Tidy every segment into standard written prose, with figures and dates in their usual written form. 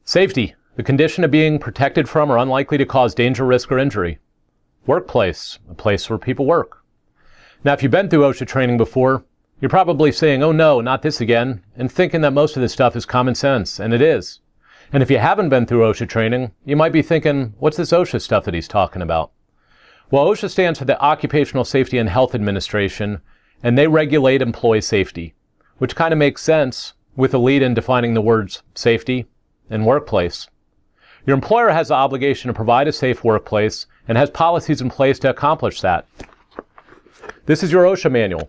Safety, the condition of being protected from or unlikely to cause danger, risk, or injury. Workplace, a place where people work. Now, if you've been through OSHA training before, you're probably saying, oh no, not this again, and thinking that most of this stuff is common sense, and it is. And if you haven't been through OSHA training, you might be thinking, what's this OSHA stuff that he's talking about? Well, OSHA stands for the Occupational Safety and Health Administration, and they regulate employee safety, which kind of makes sense with a lead in defining the words safety and workplace. Your employer has the obligation to provide a safe workplace and has policies in place to accomplish that. This is your OSHA manual.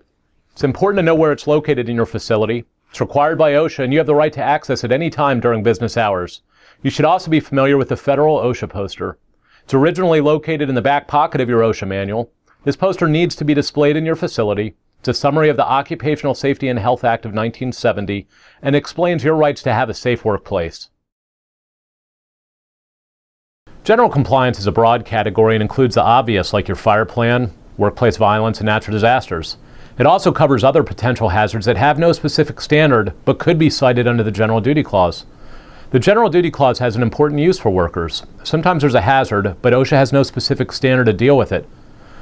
It's important to know where it's located in your facility. It's required by OSHA, and you have the right to access it any time during business hours. You should also be familiar with the federal OSHA poster. It's originally located in the back pocket of your OSHA manual. This poster needs to be displayed in your facility. It's a summary of the Occupational Safety and Health Act of 1970 and explains your rights to have a safe workplace. General compliance is a broad category and includes the obvious like your fire plan, workplace violence, and natural disasters. It also covers other potential hazards that have no specific standard but could be cited under the General Duty Clause. The General Duty Clause has an important use for workers. Sometimes there's a hazard, but OSHA has no specific standard to deal with it.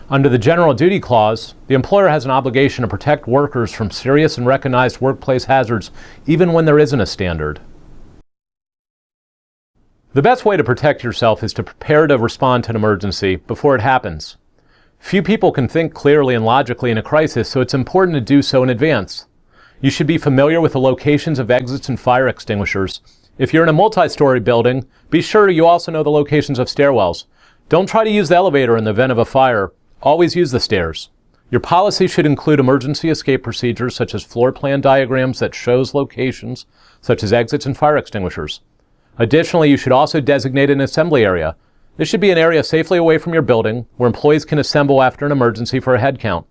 Under the General Duty Clause, the employer has an obligation to protect workers from serious and recognized workplace hazards even when there isn't a standard. The best way to protect yourself is to prepare to respond to an emergency before it happens. Few people can think clearly and logically in a crisis, so it's important to do so in advance. You should be familiar with the locations of exits and fire extinguishers. If you're in a multi-story building, be sure you also know the locations of stairwells. Don't try to use the elevator in the event of a fire. Always use the stairs. Your policy should include emergency escape procedures such as floor plan diagrams that shows locations such as exits and fire extinguishers. Additionally, you should also designate an assembly area. This should be an area safely away from your building where employees can assemble after an emergency for a head count.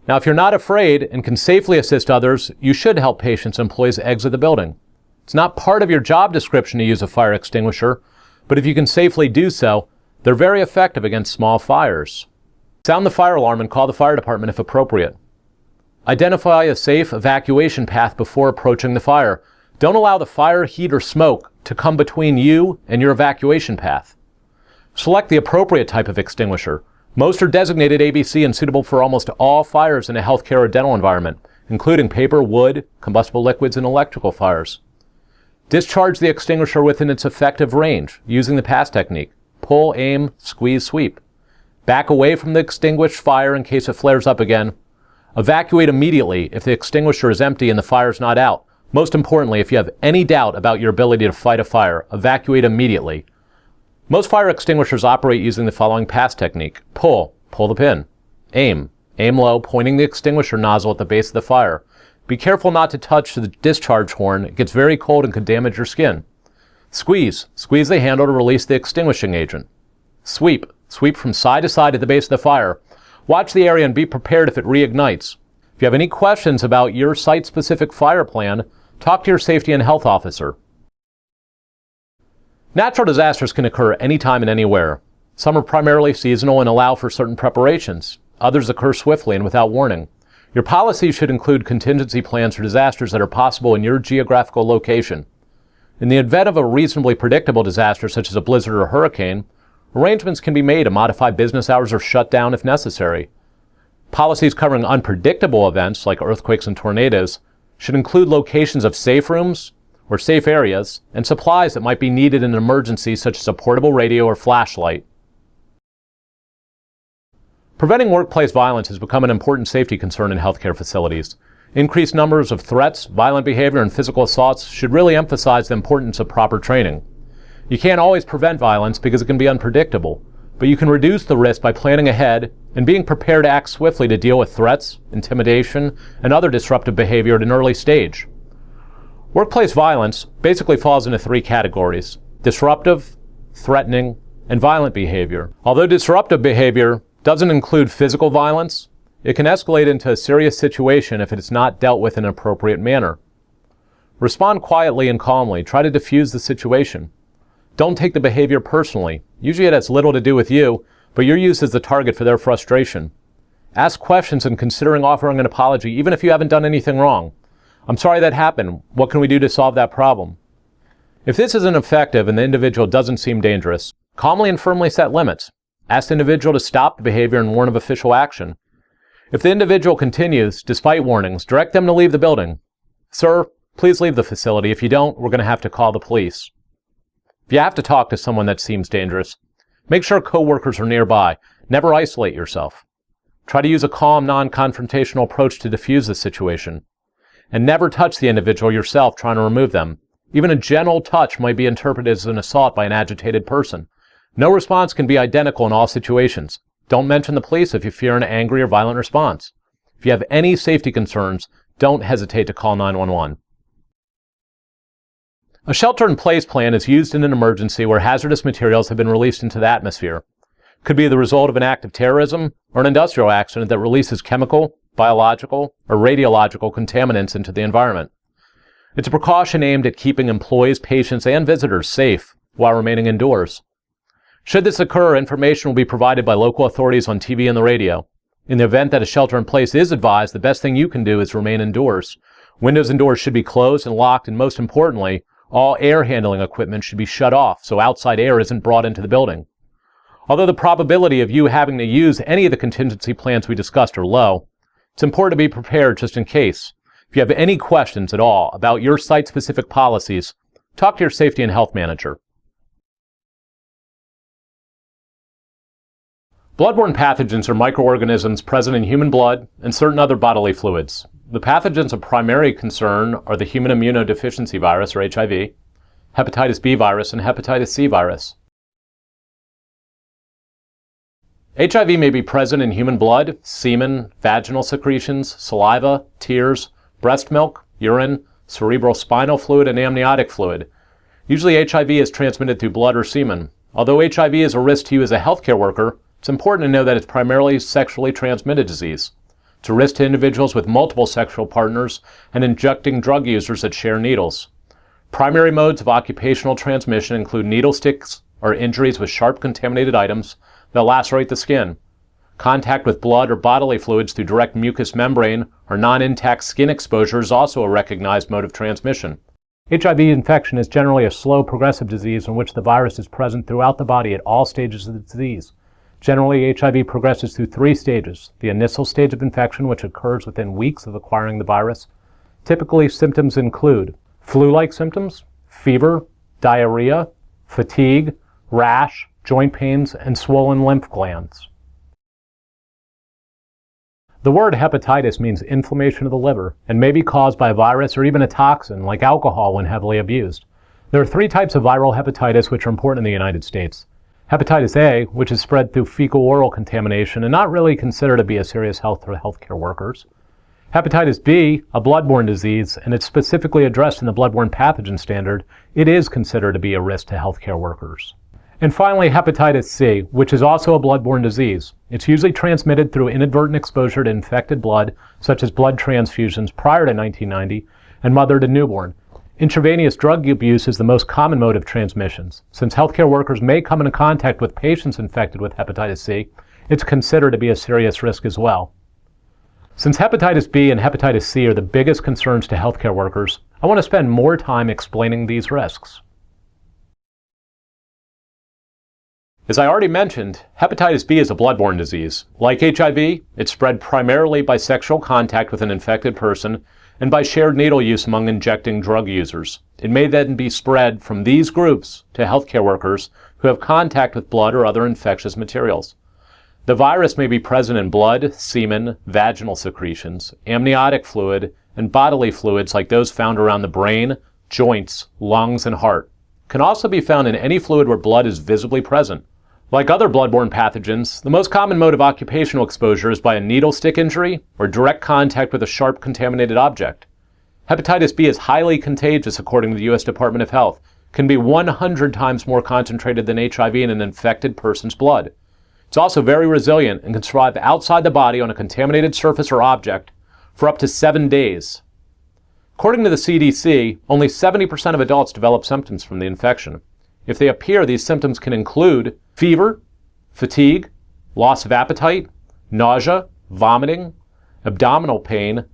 Now, if you're not afraid and can safely assist others, you should help patients and employees exit the building. It's not part of your job description to use a fire extinguisher, but if you can safely do so, they're very effective against small fires. Sound the fire alarm and call the fire department if appropriate. Identify a safe evacuation path before approaching the fire. Don't allow the fire, heat, or smoke to come between you and your evacuation path. Select the appropriate type of extinguisher. Most are designated ABC and suitable for almost all fires in a healthcare or dental environment, including paper, wood, combustible liquids, and electrical fires. Discharge the extinguisher within its effective range using the pass technique. Pull, aim, squeeze, sweep. Back away from the extinguished fire in case it flares up again. Evacuate immediately if the extinguisher is empty and the fire is not out. Most importantly, if you have any doubt about your ability to fight a fire, evacuate immediately. Most fire extinguishers operate using the following pass technique. Pull the pin. Aim low, pointing the extinguisher nozzle at the base of the fire. Be careful not to touch the discharge horn. It gets very cold and could damage your skin. Squeeze the handle to release the extinguishing agent. Sweep from side to side at the base of the fire. Watch the area and be prepared if it reignites. If you have any questions about your site-specific fire plan, talk to your safety and health officer. Natural disasters can occur anytime and anywhere. Some are primarily seasonal and allow for certain preparations. Others occur swiftly and without warning. Your policy should include contingency plans for disasters that are possible in your geographical location. In the event of a reasonably predictable disaster such as a blizzard or hurricane, arrangements can be made to modify business hours or shut down if necessary. Policies covering unpredictable events like earthquakes and tornadoes should include locations of safe rooms or safe areas and supplies that might be needed in an emergency such as a portable radio or flashlight. Preventing workplace violence has become an important safety concern in healthcare facilities. Increased numbers of threats, violent behavior, and physical assaults should really emphasize the importance of proper training. You can't always prevent violence because it can be unpredictable, but you can reduce the risk by planning ahead and being prepared to act swiftly to deal with threats, intimidation, and other disruptive behavior at an early stage. Workplace violence basically falls into three categories: disruptive, threatening, and violent behavior. Although disruptive behavior doesn't include physical violence, it can escalate into a serious situation if it is not dealt with in an appropriate manner. Respond quietly and calmly. Try to diffuse the situation. Don't take the behavior personally. Usually it has little to do with you, but you're used as the target for their frustration. Ask questions and considering offering an apology, even if you haven't done anything wrong. I'm sorry that happened. What can we do to solve that problem? If this isn't effective and the individual doesn't seem dangerous, calmly and firmly set limits. Ask the individual to stop the behavior and warn of official action. If the individual continues, despite warnings, direct them to leave the building. Sir, please leave the facility. If you don't, we're going to have to call the police. If you have to talk to someone that seems dangerous, make sure coworkers are nearby. Never isolate yourself. Try to use a calm, non-confrontational approach to diffuse the situation. And never touch the individual yourself trying to remove them. Even a gentle touch might be interpreted as an assault by an agitated person. No response can be identical in all situations. Don't mention the police if you fear an angry or violent response. If you have any safety concerns, don't hesitate to call 911. A shelter-in-place plan is used in an emergency where hazardous materials have been released into the atmosphere. It could be the result of an act of terrorism or an industrial accident that releases chemical, biological, or radiological contaminants into the environment. It's a precaution aimed at keeping employees, patients, and visitors safe while remaining indoors. Should this occur, information will be provided by local authorities on TV and the radio. In the event that a shelter-in-place is advised, the best thing you can do is remain indoors. Windows and doors should be closed and locked, and most importantly, all air handling equipment should be shut off so outside air isn't brought into the building. Although the probability of you having to use any of the contingency plans we discussed are low, it's important to be prepared just in case. If you have any questions at all about your site-specific policies, talk to your safety and health manager. Bloodborne pathogens are microorganisms present in human blood and certain other bodily fluids. The pathogens of primary concern are the human immunodeficiency virus, or HIV, hepatitis B virus, and hepatitis C virus. HIV may be present in human blood, semen, vaginal secretions, saliva, tears, breast milk, urine, cerebrospinal fluid, and amniotic fluid. Usually HIV is transmitted through blood or semen. Although HIV is a risk to you as a healthcare worker, it's important to know that it's primarily sexually transmitted disease. It's a risk to individuals with multiple sexual partners and injecting drug users that share needles. Primary modes of occupational transmission include needle sticks or injuries with sharp contaminated items that lacerate the skin. Contact with blood or bodily fluids through direct mucous membrane or non-intact skin exposure is also a recognized mode of transmission. HIV infection is generally a slow, progressive disease in which the virus is present throughout the body at all stages of the disease. Generally, HIV progresses through 3 stages. The initial stage of infection, which occurs within weeks of acquiring the virus. Typically, symptoms include flu-like symptoms, fever, diarrhea, fatigue, rash, joint pains, and swollen lymph glands. The word hepatitis means inflammation of the liver and may be caused by a virus or even a toxin like alcohol when heavily abused. There are 3 types of viral hepatitis which are important in the United States. Hepatitis A, which is spread through fecal-oral contamination and not really considered to be a serious health for healthcare workers. Hepatitis B, a bloodborne disease, and it's specifically addressed in the bloodborne pathogen standard, it is considered to be a risk to healthcare workers. And finally, hepatitis C, which is also a bloodborne disease. It's usually transmitted through inadvertent exposure to infected blood, such as blood transfusions prior to 1990, and mother to newborn. Intravenous drug abuse is the most common mode of transmissions. Since healthcare workers may come into contact with patients infected with hepatitis C, it's considered to be a serious risk as well. Since hepatitis B and hepatitis C are the biggest concerns to healthcare workers, I want to spend more time explaining these risks. As I already mentioned, hepatitis B is a bloodborne disease. Like HIV, it's spread primarily by sexual contact with an infected person and by shared needle use among injecting drug users. It may then be spread from these groups to healthcare workers who have contact with blood or other infectious materials. The virus may be present in blood, semen, vaginal secretions, amniotic fluid, and bodily fluids like those found around the brain, joints, lungs, and heart. It can also be found in any fluid where blood is visibly present. Like other bloodborne pathogens, the most common mode of occupational exposure is by a needle stick injury or direct contact with a sharp contaminated object. Hepatitis B is highly contagious according to the U.S. Department of Health, can be 100 times more concentrated than HIV in an infected person's blood. It's also very resilient and can survive outside the body on a contaminated surface or object for up to 7 days. According to the CDC, only 70% of adults develop symptoms from the infection. If they appear, these symptoms can include fever, fatigue, loss of appetite, nausea, vomiting, abdominal pain,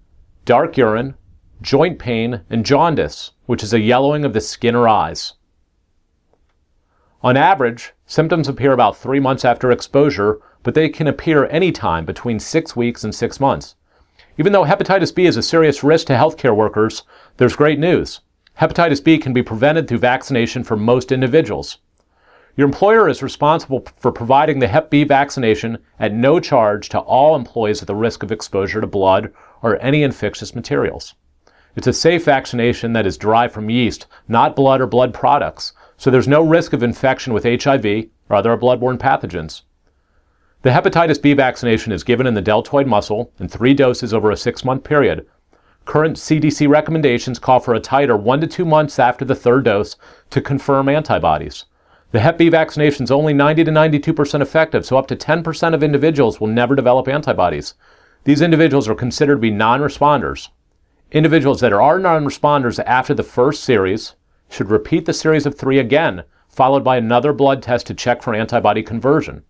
dark urine, joint pain, and jaundice, which is a yellowing of the skin or eyes. On average, symptoms appear about 3 months after exposure, but they can appear anytime between 6 weeks and 6 months. Even though hepatitis B is a serious risk to healthcare workers, there's great news. Hepatitis B can be prevented through vaccination for most individuals. Your employer is responsible for providing the Hep B vaccination at no charge to all employees at the risk of exposure to blood or any infectious materials. It's a safe vaccination that is derived from yeast, not blood or blood products, so there's no risk of infection with HIV or other bloodborne pathogens. The hepatitis B vaccination is given in the deltoid muscle in 3 doses over a 6-month period. Current CDC recommendations call for a titer 1 to 2 months after the 3rd dose to confirm antibodies. The Hep B vaccination is only 90 to 92% effective, so up to 10% of individuals will never develop antibodies. These individuals are considered to be non-responders. Individuals that are non-responders after the first series should repeat the series of 3 again, followed by another blood test to check for antibody conversion.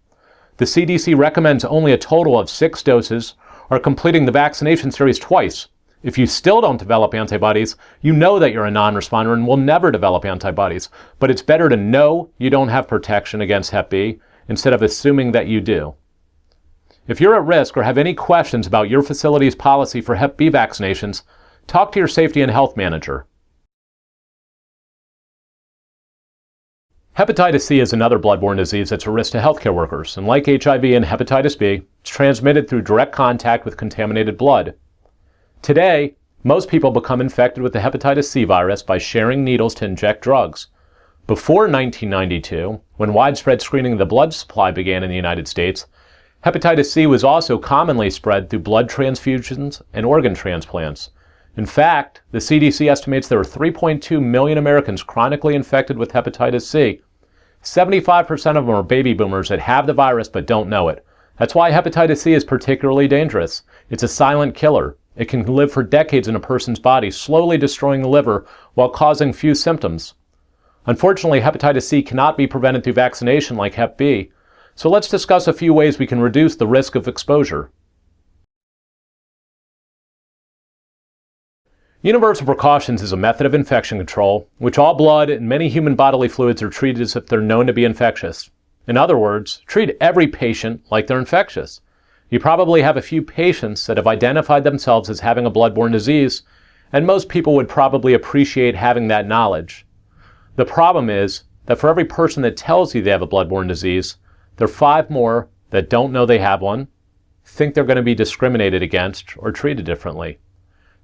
The CDC recommends only a total of 6 doses or completing the vaccination series twice. If you still don't develop antibodies, you know that you're a non-responder and will never develop antibodies, but it's better to know you don't have protection against Hep B instead of assuming that you do. If you're at risk or have any questions about your facility's policy for Hep B vaccinations, talk to your safety and health manager. Hepatitis C is another bloodborne disease that's a risk to healthcare workers, and like HIV and hepatitis B, it's transmitted through direct contact with contaminated blood. Today, most people become infected with the hepatitis C virus by sharing needles to inject drugs. Before 1992, when widespread screening of the blood supply began in the United States, hepatitis C was also commonly spread through blood transfusions and organ transplants. In fact, the CDC estimates there are 3.2 million Americans chronically infected with hepatitis C. 75% of them are baby boomers that have the virus but don't know it. That's why hepatitis C is particularly dangerous. It's a silent killer. It can live for decades in a person's body, slowly destroying the liver while causing few symptoms. Unfortunately, hepatitis C cannot be prevented through vaccination like Hep B, so let's discuss a few ways we can reduce the risk of exposure. Universal precautions is a method of infection control, which all blood and many human bodily fluids are treated as if they're known to be infectious. In other words, treat every patient like they're infectious. You probably have a few patients that have identified themselves as having a bloodborne disease, and most people would probably appreciate having that knowledge. The problem is that for every person that tells you they have a bloodborne disease, there are 5 more that don't know they have one, think they're going to be discriminated against or treated differently.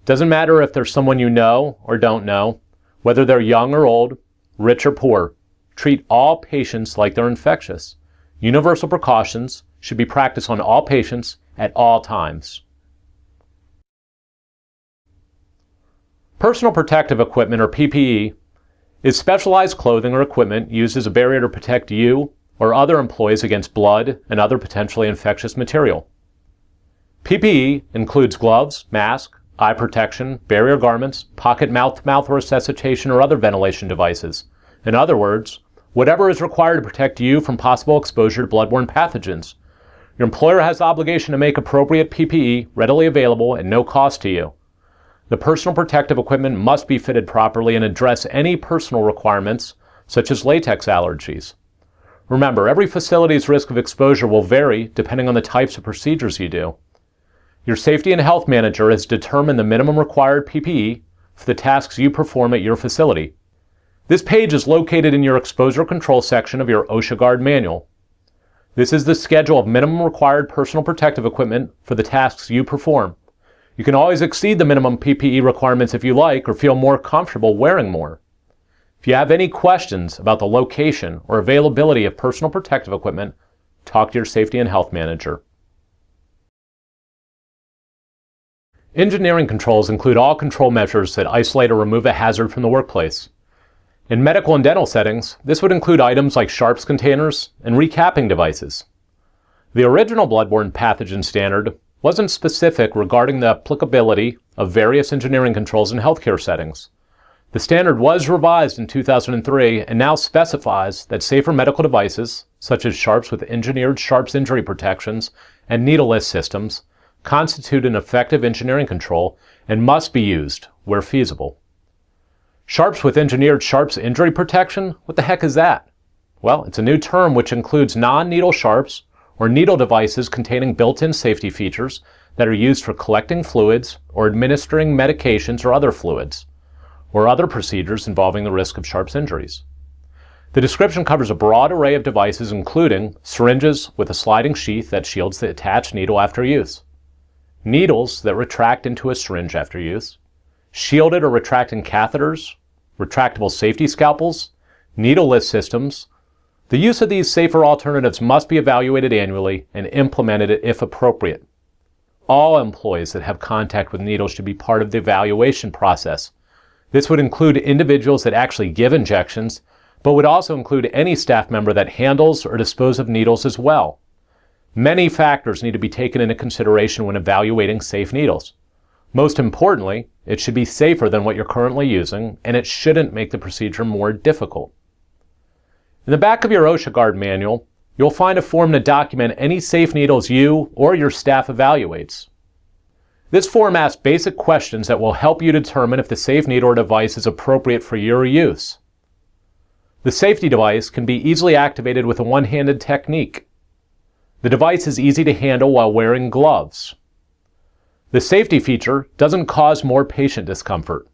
Doesn't matter if they're someone you know or don't know, whether they're young or old, rich or poor, treat all patients like they're infectious. Universal precautions should be practiced on all patients at all times. Personal protective equipment, or PPE, is specialized clothing or equipment used as a barrier to protect you or other employees against blood and other potentially infectious material. PPE includes gloves, mask, eye protection, barrier garments, pocket mouth-to-mouth resuscitation, or other ventilation devices. In other words, whatever is required to protect you from possible exposure to bloodborne pathogens. Your employer has the obligation to make appropriate PPE readily available at no cost to you. The personal protective equipment must be fitted properly and address any personal requirements, such as latex allergies. Remember, every facility's risk of exposure will vary depending on the types of procedures you do. Your safety and health manager has determined the minimum required PPE for the tasks you perform at your facility. This page is located in your exposure control section of your OSHA Guard manual. This is the schedule of minimum required personal protective equipment for the tasks you perform. You can always exceed the minimum PPE requirements if you like or feel more comfortable wearing more. If you have any questions about the location or availability of personal protective equipment, talk to your safety and health manager. Engineering controls include all control measures that isolate or remove a hazard from the workplace. In medical and dental settings, this would include items like sharps containers and recapping devices. The original bloodborne pathogen standard wasn't specific regarding the applicability of various engineering controls in healthcare settings. The standard was revised in 2003 and now specifies that safer medical devices, such as sharps with engineered sharps injury protections and needleless systems, constitute an effective engineering control and must be used where feasible. Sharps with engineered sharps injury protection? What the heck is that? Well, it's a new term which includes non-needle sharps or needle devices containing built-in safety features that are used for collecting fluids or administering medications or other fluids, or other procedures involving the risk of sharps injuries. The description covers a broad array of devices including syringes with a sliding sheath that shields the attached needle after use, needles that retract into a syringe after use, shielded or retracting catheters, retractable safety scalpels, needleless systems. The use of these safer alternatives must be evaluated annually and implemented if appropriate. All employees that have contact with needles should be part of the evaluation process. This would include individuals that actually give injections, but would also include any staff member that handles or disposes of needles as well. Many factors need to be taken into consideration when evaluating safe needles. Most importantly, it should be safer than what you're currently using, and it shouldn't make the procedure more difficult. In the back of your OSHA Guard manual, you'll find a form to document any safe needles you or your staff evaluates. This form asks basic questions that will help you determine if the safe needle or device is appropriate for your use. The safety device can be easily activated with a one-handed technique. The device is easy to handle while wearing gloves. The safety feature doesn't cause more patient discomfort.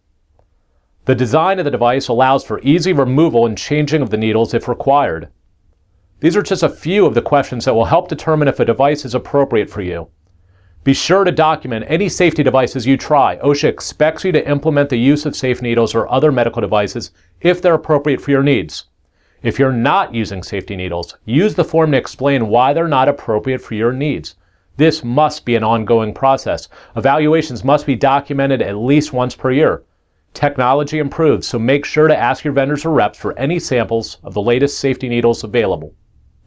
The design of the device allows for easy removal and changing of the needles if required. These are just a few of the questions that will help determine if a device is appropriate for you. Be sure to document any safety devices you try. OSHA expects you to implement the use of safe needles or other medical devices if they're appropriate for your needs. If you're not using safety needles, use the form to explain why they're not appropriate for your needs. This must be an ongoing process. Evaluations must be documented at least once per year. Technology improves, so make sure to ask your vendors or reps for any samples of the latest safety needles available.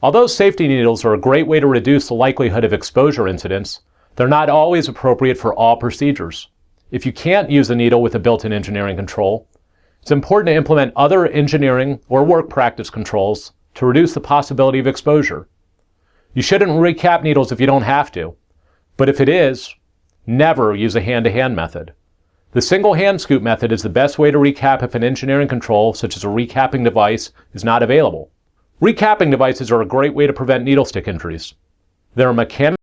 Although safety needles are a great way to reduce the likelihood of exposure incidents, they're not always appropriate for all procedures. If you can't use a needle with a built-in engineering control, it's important to implement other engineering or work practice controls to reduce the possibility of exposure. You shouldn't recap needles if you don't have to, but if it is, never use a hand-to-hand method. The single hand scoop method is the best way to recap if an engineering control, such as a recapping device, is not available. Recapping devices are a great way to prevent needle stick injuries. They're a mechanical